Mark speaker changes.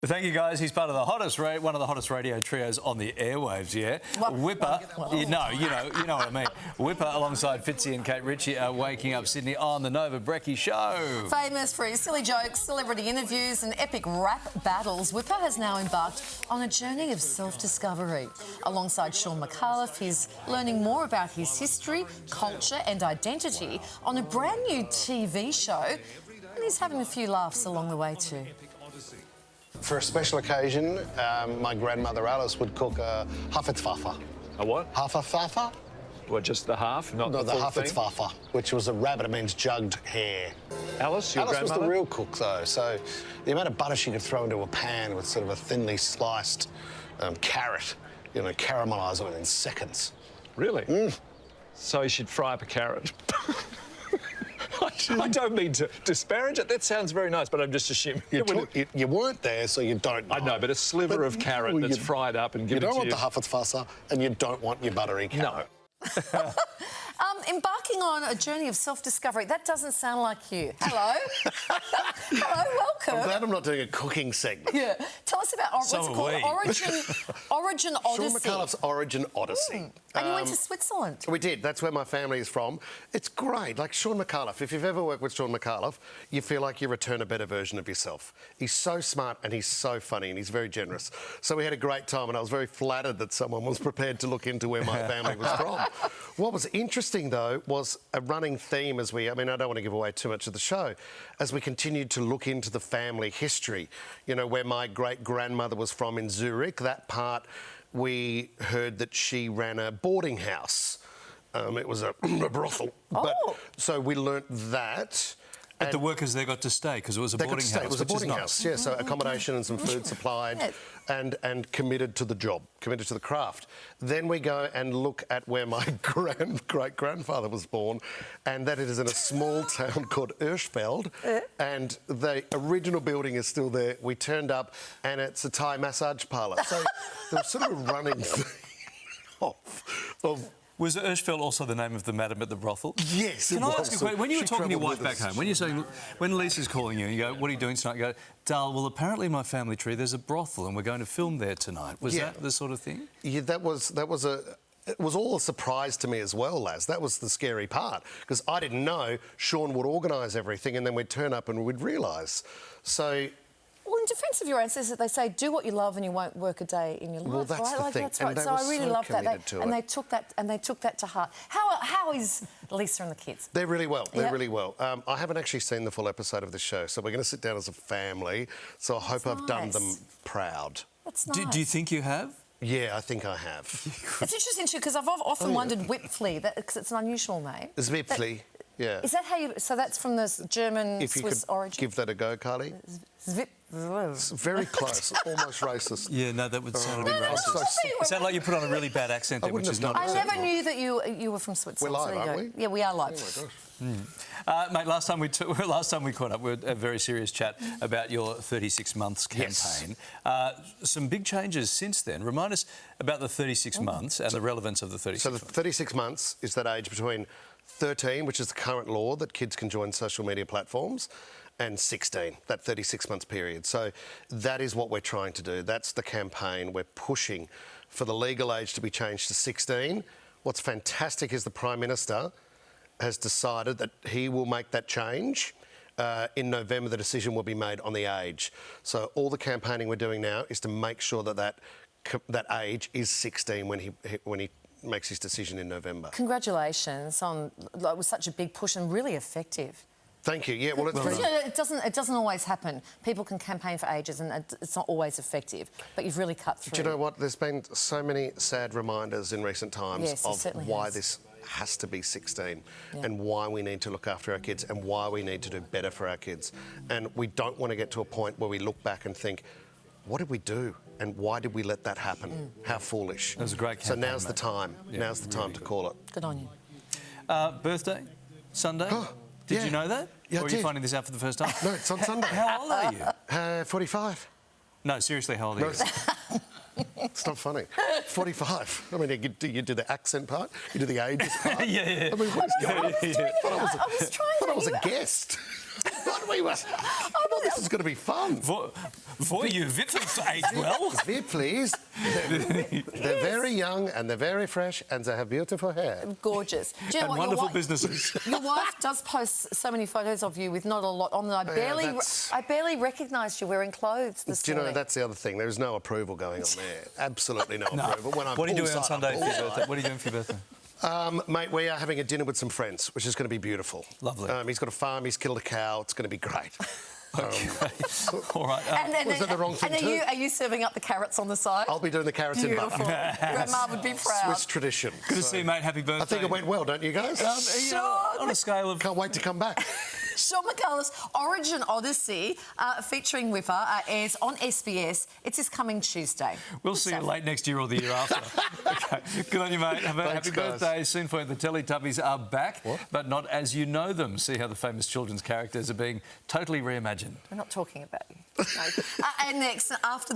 Speaker 1: Thank you, guys. He's part of one of the hottest radio trios on the airwaves. Yeah, Wippa. You know what I mean. Wippa, alongside Fitzy and Kate Ritchie, are waking up Sydney on the Nova Brekkie show.
Speaker 2: Famous for his silly jokes, celebrity interviews, and epic rap battles, Wippa has now embarked on a journey of self-discovery. Alongside Shaun Micallef, he's learning more about his history, culture, and identity on a brand new TV show, and he's having a few laughs along the way too.
Speaker 3: For a special occasion, my grandmother Alice would cook a Haffetzpfeffer.
Speaker 4: A what?
Speaker 3: Haffetzpfeffer?
Speaker 4: What, just the half, not
Speaker 3: No,
Speaker 4: the
Speaker 3: the
Speaker 4: full thing?
Speaker 3: Haffetzpfeffer, which was a rabbit. It means jugged hare.
Speaker 4: Alice, your
Speaker 3: Alice was
Speaker 4: grandmother?
Speaker 3: the real cook, though, so the amount of butter she could throw into a pan with sort of a thinly sliced carrot, caramelise it in seconds.
Speaker 4: Really?
Speaker 3: Mm.
Speaker 4: So she'd fry up a carrot. I don't mean to disparage it. That sounds very nice, but I'm just assuming.
Speaker 3: You weren't there, so you don't know.
Speaker 4: I know, but a sliver of carrot that's fried up and given to you.
Speaker 3: You don't want the Haffetzpfeffer, and you don't want your buttery carrot.
Speaker 4: No.
Speaker 2: Embarking on a journey of self-discovery, that doesn't sound like you. Hello? Hello, welcome.
Speaker 3: I'm glad I'm not doing a cooking segment.
Speaker 2: Yeah. Tell us about what's it called? Origin Odyssey.
Speaker 3: Shaun Micallef's Origin Odyssey.
Speaker 2: And you went to Switzerland.
Speaker 3: We did. That's where my family is from. It's great. Like Shaun Micallef, if you've ever worked with Shaun Micallef, you feel like you return a better version of yourself. He's so smart and he's so funny and he's very generous. So we had a great time and I was very flattered that someone was prepared to look into where my family was from. What was interesting, though, was a running theme I don't want to give away too much of the show, as we continued to look into the family history, where my great-grandmother was from in Zurich. That part, we heard that she ran a boarding house. It was a brothel.
Speaker 2: Oh.
Speaker 3: So we learnt that.
Speaker 1: But the workers there got to stay because it was a boarding house.
Speaker 3: It was a boarding house, yeah. So accommodation and some food supplied, and committed to the job, committed to the craft. Then we go and look at where my great-grandfather was born, and that it is in a small town called Hirschfeld, and the original building is still there. We turned up, and it's a Thai massage parlour. So there was sort of a running thing of
Speaker 1: Was Hirschfeld also the name of the madam at the brothel?
Speaker 3: Yes,
Speaker 1: Can I ask you a question? When you were talking to your wife
Speaker 3: travelled with
Speaker 1: back
Speaker 3: us.
Speaker 1: home, when you're saying, when Lisa's calling you and you go, what are you doing tonight? You go, Dal, well, apparently in my family tree there's a brothel and we're going to film there tonight. Was that the sort of thing?
Speaker 3: Yeah, it was all a surprise to me as well, Laz. That was the scary part, because I didn't know Shaun would organise everything and then we'd turn up and we'd realise. So...
Speaker 2: Well, in defence of your ancestors, they say, do what you love and you won't work a day in your life.
Speaker 3: Well, that's the thing.
Speaker 2: That's right.
Speaker 3: And they
Speaker 2: So
Speaker 3: were
Speaker 2: I really
Speaker 3: so
Speaker 2: love that.
Speaker 3: committed to it.
Speaker 2: And they took that to heart. How is Lisa and the kids?
Speaker 3: They're really well. They're really well. I haven't actually seen the full episode of the show, so we're going to sit down as a family. So I hope I've done them proud.
Speaker 2: That's nice.
Speaker 1: Do you think you have?
Speaker 3: Yeah, I think I have.
Speaker 2: It's interesting too, because I've often wondered Wipfli, because it's an unusual name.
Speaker 3: It's Wipfli, yeah.
Speaker 2: Is that how you... So that's from the German,
Speaker 3: If you
Speaker 2: Swiss
Speaker 3: could
Speaker 2: origin?
Speaker 3: give that a go, Carly. It's very close, almost racist.
Speaker 1: Yeah, no, that would sound a bit racist. It sounded like you put on a really bad accent there, which is not
Speaker 2: I
Speaker 1: acceptable.
Speaker 2: never knew that you were from Switzerland.
Speaker 3: We're live,
Speaker 2: so there you
Speaker 3: aren't
Speaker 2: go. Yeah, we are live.
Speaker 3: Oh, my gosh.
Speaker 1: Mate, last time we caught up, we had a very serious chat about your 36 months campaign.
Speaker 3: Yes.
Speaker 1: Some big changes since then. Remind us about the 36 months and the relevance of the 36 months.
Speaker 3: So the 36 months is that age between 13, which is the current law that kids can join social media platforms, and 16, that 36 months period. So that is what we're trying to do. That's the campaign. We're pushing for the legal age to be changed to 16. What's fantastic is the Prime Minister has decided that he will make that change. In November, the decision will be made on the age. So all the campaigning we're doing now is to make sure that age is 16 when he makes his decision in November.
Speaker 2: Congratulations on... It was such a big push and really effective.
Speaker 3: Thank you. Yeah, well,
Speaker 2: it doesn't always happen. People can campaign for ages and it's not always effective, but you've really cut through.
Speaker 3: Do you know what? There's been so many sad reminders in recent times of why this has to be 16 and why we need to look after our kids and why we need to do better for our kids. And we don't want to get to a point where we look back and think, what did we do? And why did we let that happen? How foolish.
Speaker 1: That was a great campaign,
Speaker 3: So now's the time. Yeah, now's the time to call it.
Speaker 2: Good on you.
Speaker 1: Birthday? Sunday? Did you know that?
Speaker 3: Yeah,
Speaker 1: or are you finding this out for the first time?
Speaker 3: No, it's on Sunday.
Speaker 1: How old are you?
Speaker 3: 45.
Speaker 1: No, seriously, how old are you?
Speaker 3: It's not funny. 45. I mean, you do the accent part, you do the ages part.
Speaker 1: Yeah.
Speaker 3: I mean, what is going on?
Speaker 2: I was trying
Speaker 3: I was a guest. What we were? this is going to be fun.
Speaker 1: For you, Wippa's age well.
Speaker 3: Very pleased. They're very young and they're very fresh and they have beautiful hair.
Speaker 2: Gorgeous. Do you know
Speaker 1: And
Speaker 2: what,
Speaker 1: wonderful businesses.
Speaker 2: Your wife does post so many photos of you with not a lot on them. I barely recognised you wearing clothes this
Speaker 3: Do you know,
Speaker 2: morning.
Speaker 3: that's the other thing. There is no approval going on there. Absolutely no approval. When I'm
Speaker 1: What are you doing on
Speaker 3: poolside,
Speaker 1: Sunday
Speaker 3: I'm
Speaker 1: for your
Speaker 3: poolside.
Speaker 1: birthday? What are you doing for your birthday?
Speaker 3: Mate, we are having a dinner with some friends, which is going to be beautiful.
Speaker 1: Lovely.
Speaker 3: He's got a farm, he's killed a cow, it's going to be great.
Speaker 1: Okay. All right.
Speaker 3: Was that the wrong thing too?
Speaker 2: Are you serving up the carrots on the side?
Speaker 3: I'll be doing the carrots in
Speaker 2: Beautiful.
Speaker 3: butter.
Speaker 2: Grandma would be proud.
Speaker 3: Swiss tradition.
Speaker 1: Good to see you, mate. Happy birthday.
Speaker 3: I think it went well, don't you guys?
Speaker 1: You know, on a scale of...
Speaker 3: Can't wait to come back.
Speaker 2: Shaun Micallef's Origin Odyssey, featuring Wippa, airs on SBS. It's this coming Tuesday.
Speaker 1: We'll see you late next year or the year after. Okay. Good on you, mate. Have a happy birthday. Soon for you. The Teletubbies are back, but not as you know them. See how the famous children's characters are being totally reimagined.
Speaker 2: We're not talking about you. No. And next, after the